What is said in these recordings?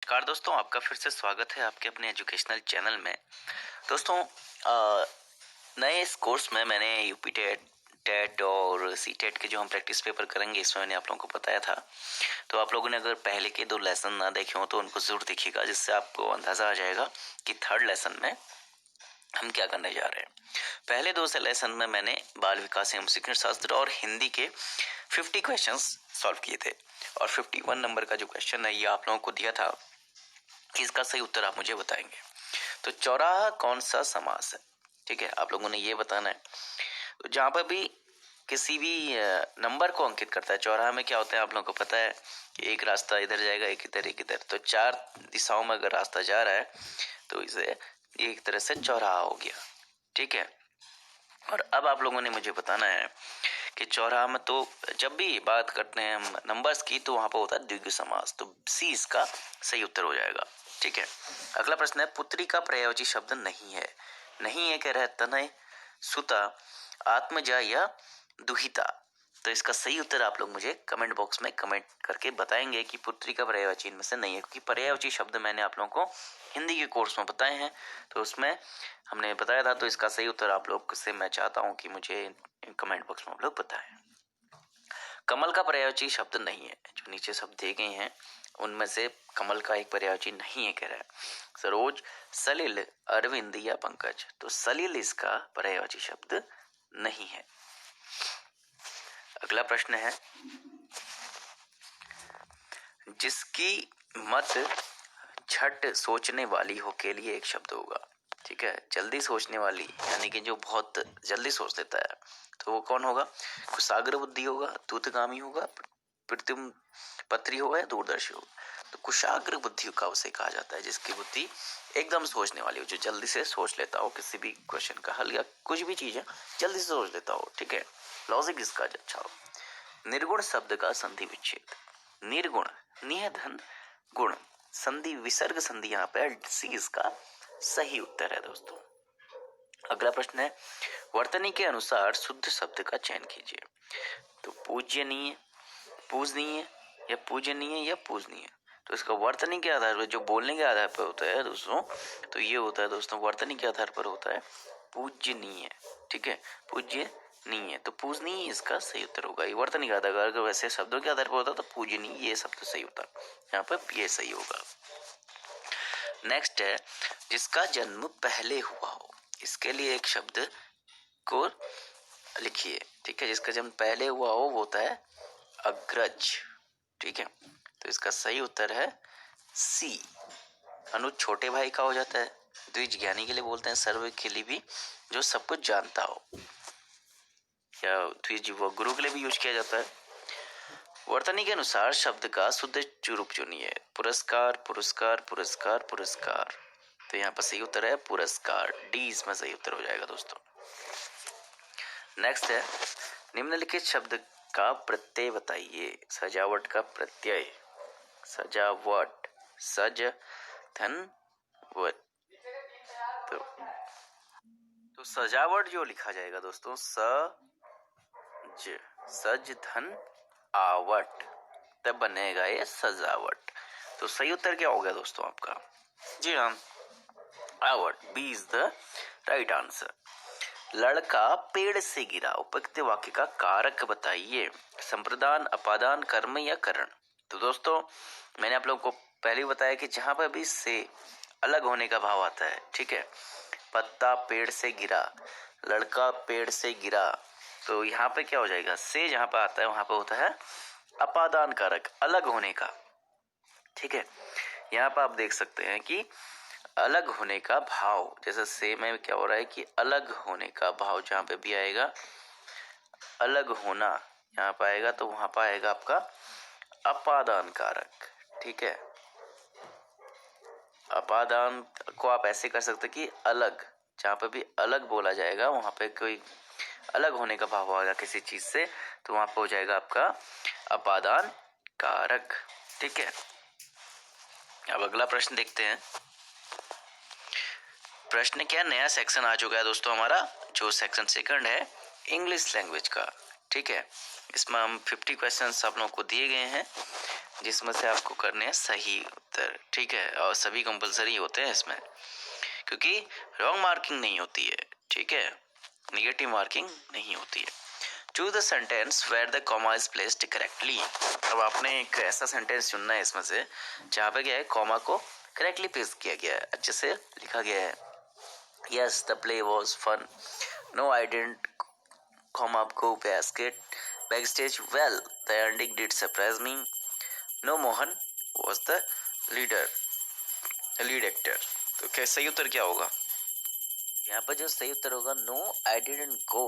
नमस्कार दोस्तों, आपका फिर से स्वागत है आपके अपने एजुकेशनल चैनल में। दोस्तों, नए इस कोर्स में मैंने यूपी टेट टेट और सी टेट के जो हम प्रैक्टिस पेपर करेंगे इसमें मैंने आप लोगों को बताया था। तो आप लोगों ने अगर पहले के 2 लेसन ना देखे हो तो उनको जरूर देखिएगा, जिससे आपको अंदाजा आ जाएगा कि थर्ड लेसन में हम क्या करने जा रहे हैं। पहले 2 लेसन में मैंने बाल विकास एवं शिक्षण शास्त्र और हिंदी के 50 क्वेश्चंस सॉल्व किए थे और 51 नंबर का जो क्वेश्चन है ये आप लोगों को दिया था कि इसका सही उत्तर आप मुझे बताएंगे। तो चौराहा कौन सा समास है, ठीक है, आप लोगों ने ये बताना है। तो जहां पर भी किसी भी नंबर को अंकित करता है, चौराहा में क्या होता है आप लोगों को पता है कि एक रास्ता इधर जाएगा, एक इधर, तो 4 दिशाओं में अगर रास्ता जा रहा है तो इसे एक तरह से चौराहा हो गया, ठीक है। और अब आप लोगों ने मुझे बताना है कि चौराहा में तो जब भी बात करते हैं हम नंबर्स की तो वहां पर होता है द्विगु समास, तो सी इसका सही उत्तर हो जाएगा, ठीक है। अगला प्रश्न है, पुत्री का पर्यायवाची शब्द नहीं है। नहीं है कह रहा है तनय, सुता, आत्मजा या दुहिता। तो इसका सही उत्तर आप लोग मुझे कमेंट बॉक्स में कमेंट करके बताएंगे कि पुत्री का पर्यायवाची इनमें से नहीं है, क्योंकि पर्यायवाची शब्द मैंने आप लोगों को हिंदी के कोर्स में बताए हैं तो उसमें हमने बताया था। तो इसका सही उत्तर आप लोग से मैं चाहता हूं कि मुझे कमेंट बॉक्स में आप लोग बताएं। कमल का पर्यायवाची शब्द नहीं है। जो नीचे शब्द दिए गए हैं उनमें से कमल का एक पर्यायवाची नहीं है कह रहा है। सरोज, सलिल, अरविंद या पंकज। तो सलिल इसका पर्यायवाची शब्द नहीं है। अगला प्रश्न है, जिसकी मत झट सोचने वाली हो के लिए एक शब्द होगा, ठीक है। जल्दी सोचने वाली यानी कि जो बहुत जल्दी सोच लेता है तो वो कौन होगा? कुशाग्र बुद्धि होगा, दूतगामी होगा, प्रतिम पत्री होगा या दूरदर्शी होगा। तो कुशाग्र बुद्धि का उसे कहा जाता है जिसकी बुद्धि एकदम सोचने वाली हो, जो जल्दी से सोच लेता हो, किसी भी क्वेश्चन का हल या कुछ भी चीज है जल्दी से सोच लेता हो, ठीक है, लॉजिक इसका अच्छा हो। निर्गुण शब्द का संधि विच्छेद। निर्गुण, निधन गुण, संधि विसर्ग संधि यहाँ पे सी इसका सही उत्तर है दोस्तों। अगला प्रश्न है, वर्तनी के अनुसार शुद्ध शब्द का चयन कीजिए। तो पूज्यनीय, पूजनीय या पूजनीय या पूजनीय। तो इसका वर्तनी के आधार पर, जो बोलने के आधार पर होता है दोस्तों, तो ये होता है दोस्तों वर्तनी के आधार पर होता है पूजनीय, ठीक है, पूज्य नहीं है तो पूजनीय इसका सही उत्तर होगा। ये वर्तनी के आधार, अगर वैसे शब्दों के आधार पर होता तो पूजनीय ये शब्द सही होता, यहाँ पर ये सही होगा। नेक्स्ट है, जिसका जन्म पहले हुआ हो। इसके लिए एक शब्द को लिखिए, ठीक है, जिसका जन्म पहले हुआ हो वो होता है अग्रज, ठीक है। तो इसका सही उत्तर है सी, अनुज छोटे भाई का हो जाता है। द्विज ज्ञानी के लिए बोलते हैं, सर्व के लिए भी जो सब कुछ जानता हो, या द्विज वो गुरु के लिए भी यूज किया जाता है। वर्तनी के अनुसार शब्द का शुद्ध रूप चुनिए। पुरस्कार, पुरस्कार, पुरस्कार, पुरस्कार। तो यहाँ पर सही उत्तर है पुरस्कार, डी इसमें सही उत्तर हो जाएगा दोस्तों। नेक्स्ट है, निम्नलिखित शब्द का प्रत्यय बताइए। सजावट का प्रत्यय, सजावट, सज धन वट। तो सजावट जो लिखा जाएगा दोस्तों, सज धन आवट, तब बनेगा ये सजावट। तो सही उत्तर क्या हो गया दोस्तों आपका? जी हाँ, आवट, B is the right answer. लड़का पेड़ से गिरा, उपयुक्त वाक्य का कारक बताइए। संप्रदान, अपादान, कर्म या करण। तो दोस्तों मैंने आप लोगों को पहले बताया कि जहां पर भी से अलग होने का भाव आता है, ठीक है, पत्ता पेड़ से गिरा, लड़का पेड़ से गिरा, तो यहाँ पे क्या हो जाएगा, से जहां पर आता है वहां पे होता है अपादान कारक, अलग होने का, ठीक है। यहाँ पर आप देख सकते हैं कि अलग होने का भाव, जैसे से में क्या हो रहा है कि अलग होने का भाव जहां पे भी आएगा, अलग होना यहाँ पर आएगा तो वहां पर आएगा आपका अपादान कारक, ठीक है। अपादान को आप ऐसे कर सकते कि अलग, जहां पे भी अलग बोला जाएगा वहां पे कोई अलग होने का भाव आएगा किसी चीज से, तो वहां पे हो जाएगा आपका अपादान कारक, ठीक है। अब अगला प्रश्न देखते हैं। प्रश्न क्या, नया सेक्शन आ चुका है दोस्तों हमारा, जो सेक्शन सेकंड है इंग्लिश लैंग्वेज का, ठीक है। इसमें हम 50 क्वेश्चंस आप लोगों को दिए गए हैं जिसमें से आपको करने हैं सही उत्तर, ठीक है, और सभी कंपलसरी होते हैं इसमें, क्योंकि रॉन्ग मार्किंग नहीं होती है, ठीक है, निगेटिव मार्किंग नहीं होती है। Choose the sentence where the comma is placed correctly. अब आपने एक ऐसा सेंटेंस चुनना है इसमें से जहाँ पे क्या है, कॉमा को करेक्टली प्लेस किया गया है, अच्छे से लिखा गया है। Yes the play was fun, no I didn't comma go backstage well, the ending did surprise me, no Mohan was the lead actor। तो क्या सही उत्तर क्या होगा? यहाँ पर जो सही उत्तर होगा नो आई डिडंट गो,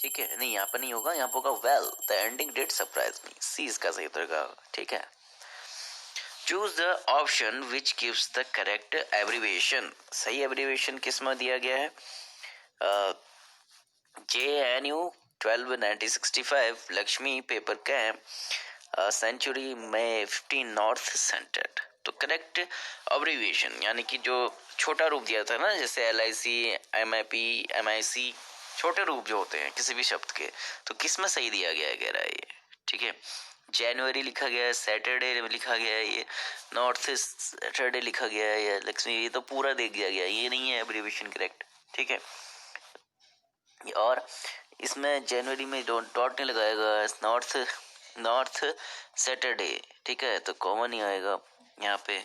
ठीक है, नहीं यहाँ पर नहीं होगा, यहाँ पर होगा well the ending did surprise me, see इसका सही उत्तर का, ठीक है। Choose the option which gives the correct abbreviation. सही एब्रीविएशन किस में दिया गया है? JNU 12 1965 Lakshmi paper camp century में 15 नॉर्थ सेंटर्ड। तो करेक्ट अब्रीविएशन यानी कि जो छोटा रूप दिया था ना, जैसे LIC MIP MIC, छोटे रूप जो होते हैं किसी भी शब्द के, तो किस में सही दिया गया है कह रहा है ये, ठीक है। जनवरी लिखा गया है, सैटरडे लिखा गया है, ये नॉर्थ सैटरडे लिखा गया है, ये लक्ष्मी, ये तो पूरा दे दिया गया है, ये नहीं है एब्रीविएशन करेक्ट, ठीक है। और इसमें जनवरी में डॉट नहीं लगाएगा, नॉर्थ सैटरडे, ठीक है, तो कॉमन ही आएगा यहाँ पे,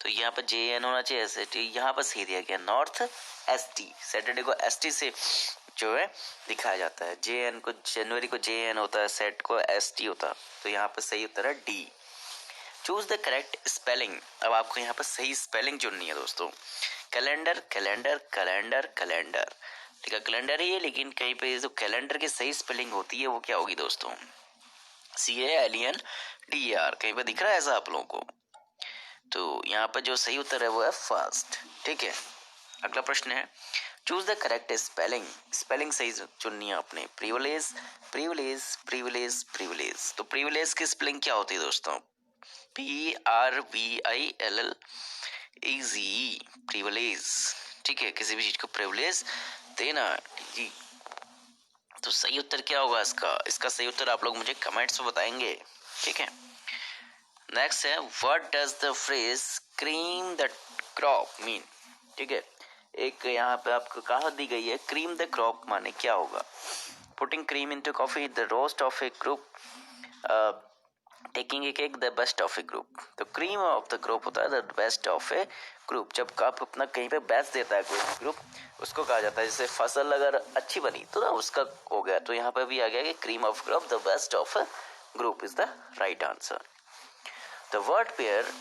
तो यहाँ पर JN होना चाहिए ऐसे, यहाँ पर सही दिया गया नॉर्थ ST, सैटरडे को ST से जो है दिखाया जाता है, JN को जनवरी को JN होता है, सेट को ST होता है, तो यहाँ पर सही उत्तर है D। Choose the correct spelling. अब आपको यहाँ पर सही स्पेलिंग चुननी है दोस्तों। कैलेंडर कैलेंडर कैलेंडर कैलेंडर, ठीक है, कैलेंडर ही है, लेकिन कहीं पे जो कैलेंडर की सही स्पेलिंग होती है वो क्या होगी दोस्तों? CALENDER, कहीं पे दिख रहा है ऐसा आप लोगों को? तो यहाँ पर जो सही उत्तर है वो है फर्स्ट, ठीक है। अगला प्रश्न है choose the correct spelling. Spelling सही चुननी है आपने। प्रिविलेज प्रिविलेज प्रिविलेज प्रिविलेज, तो प्रिविलेज की स्पेलिंग क्या होती है दोस्तों? PRVILLEZ, प्रिविलेज, ठीक है, किसी भी चीज को प्रिविलेज देना जी। तो सही उत्तर क्या होगा इसका सही उत्तर आप लोग मुझे कमेंट्स में बताएंगे, ठीक है। नेक्स्ट है what does the phrase cream the crop mean, ठीक है। एक यहाँ पे आपको कहावत दी गई है, क्रीम द क्रॉप माने क्या होगा? Putting cream into coffee, the roast of a group, taking a cake, the best of a group. तो क्रीम ऑफ द ग्रुप होता है the best of a group. जब आप अपना कहीं पे बेस्ट देता है कोई ग्रुप, उसको कहा जाता है। जैसे फसल अगर अच्छी बनी तो ना उसका हो गया, तो यहाँ पे भी आ गया कि cream of group the best of a group is the right answer. The word pair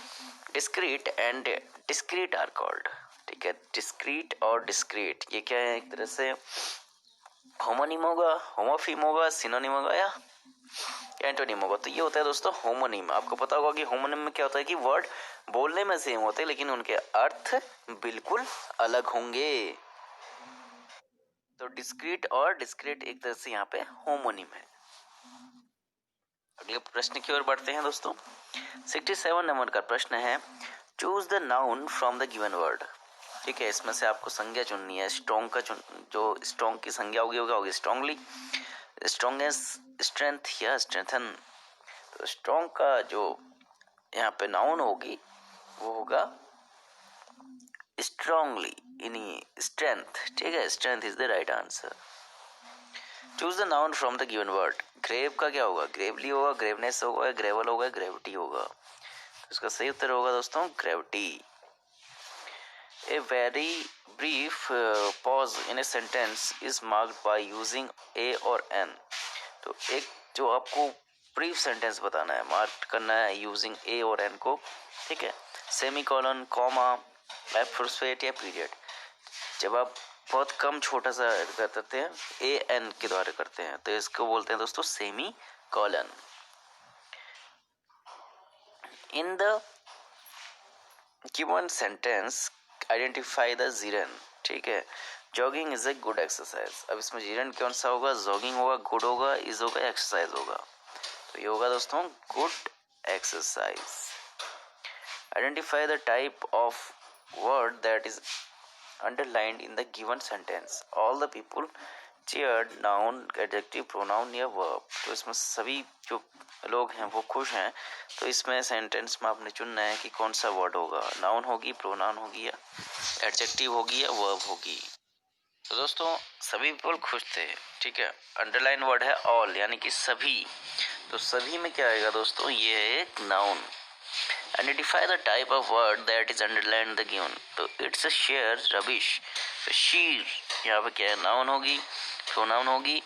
discrete and discrete are called, ठीक है। डिस्क्रीट और डिस्क्रीट ये क्या है? एक तरह से होमोनिम होगा, होमोफिम होगा, सिनोनिम होगा या एंटोनिम होगा। तो ये होता है दोस्तों होमोनिम। आपको पता होगा कि होमोनिम में क्या होता है कि वर्ड बोलने में सेम होते हैं लेकिन उनके अर्थ बिल्कुल अलग होंगे। तो डिस्क्रीट और डिस्क्रीट एक तरह से यहाँ पे होमोनिम है। अगले प्रश्न की ओर बढ़ते हैं दोस्तों। 67 नंबर का प्रश्न है choose the noun from the given word, ठीक है। इसमें से आपको संज्ञा चुननी है। स्ट्रॉन्ग का जो स्ट्रॉन्ग की संज्ञा होगी स्ट्रांगली, स्ट्रॉन्गेस्ट, स्ट्रेंथ या स्ट्रेंथन। तो स्ट्रॉन्ग का जो यहाँ पे नाउन होगी वो होगा स्ट्रांगली, यानी स्ट्रेंथ, ठीक है। Strength is the right answer. Choose the noun from the given word. Grave का क्या होगा? ग्रेवली होगा, ग्रेवनेस होगा, ग्रेवल होगा, ग्रेविटी होगा। तो इसका सही उत्तर होगा दोस्तों gravity. A very brief pause in a sentence is marked by using ए और एन। तो एक जो आपको ब्रीफ सेंटेंस बताना है, मार्क करना है यूजिंग ए और एन को, ठीक है। सेमीकोलन, कॉमा, एपोस्ट्रोफ या पीरियड। जब आप बहुत कम छोटा सा करते हैं ए एन के द्वारा करते हैं तो इसको बोलते हैं दोस्तों semicolon. In the given sentence identify the gerund, ठीक है। Jogging is a good exercise. अब इसमें जीरन कौन सा होगा? जॉगिंग होगा, गुड होगा, इज होगा, एक्सरसाइज होगा। तो ये होगा दोस्तों good exercise. Identify the type of word that is underlined in the given sentence. All the people cheered noun, adjective, pronoun या वर्ब। तो इसमें सभी जो लोग हैं वो खुश हैं, तो इसमें सेंटेंस में आपने चुनना है कि कौन सा वर्ड होगा, नाउन होगी, प्रोनाउन होगी या एडजेक्टिव होगी या वर्ब होगी। तो दोस्तों सभी पीपल खुश थे, ठीक है। अंडरलाइन वर्ड है ऑल, यानी कि सभी। तो सभी में क्या आएगा दोस्तों, ये है एक noun. Identify the type of word that is underline the given. तो इट्स अ शेयर रबिश। तो शीर यहाँ पे क्या है, नाउन होगी, प्रोनाउन होगी,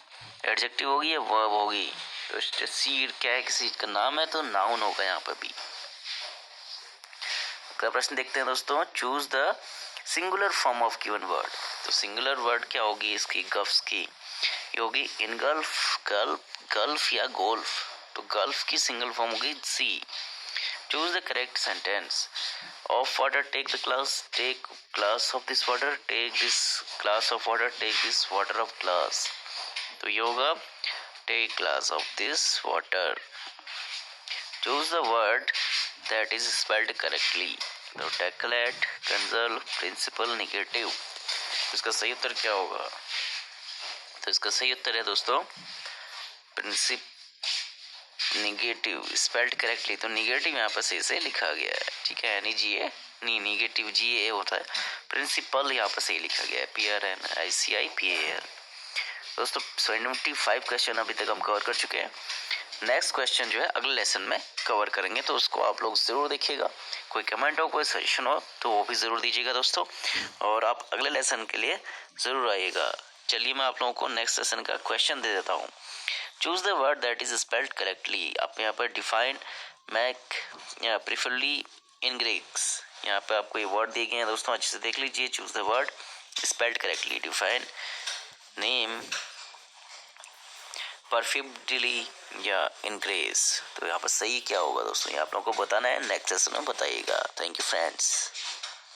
एडजेक्टिव होगी या वर्ब होगी। तो शीर क्या है, किसी चीज का नाम है तो नाउन होगा यहाँ पे भी। अगला प्रश्न देखते हैं दोस्तों, choose the singular form of given word. तो सिंगुलर वर्ड क्या होगी इसकी, गल्फ की, ये होगी इनगल्फ, गल्फ या गोल्फ। तो गल्फ की सिंगल फॉर्म होगी सी। Choose the correct sentence. Of water, take the glass. Take glass of this water. Take this glass of water. Take this water of glass. तो ये होगा take glass of this water. Choose the word that is spelled correctly. तो decorate, conserve, principal, negative. तो इसका सही उत्तर क्या होगा? तो इसका सही उत्तर है दोस्तों प्रिंसिप निगेटिव, स्पेल्ड करेक्टली। तो निगेटिव यहाँ पर सही से लिखा गया है, ठीक है, यानी GA नहीं, निगेटिव GA होता है। प्रिंसिपल यहाँ पर सही लिखा गया है, PRNICIPAL। दोस्तों 75 क्वेश्चन अभी तक हम कवर कर चुके हैं। नेक्स्ट क्वेश्चन जो है अगले लेसन में कवर करेंगे, तो उसको आप लोग जरूर देखिएगा। कोई कमेंट हो, कोई सजेशन हो तो वो भी जरूर दीजिएगा दोस्तों, और आप अगले लेसन के लिए जरूर आइएगा। चलिए मैं आप लोगों को नेक्स्ट लेसन का क्वेश्चन दे देता हूँ। Choose the word that is spelled correctly. आप यहाँ पर डिफाइन, मैक या प्रिफरली इन ग्रीक्स, यहाँ पे आपको ये वर्ड दिए गए हैं दोस्तों, अच्छे से देख लीजिए। Choose the word spelled correctly, define, name, perfectly या इनक्रेज। तो यहाँ पर सही क्या होगा दोस्तों, ये आप लोगों को बताना है, नेक्स्ट सेशन में बताइएगा। Thank you friends.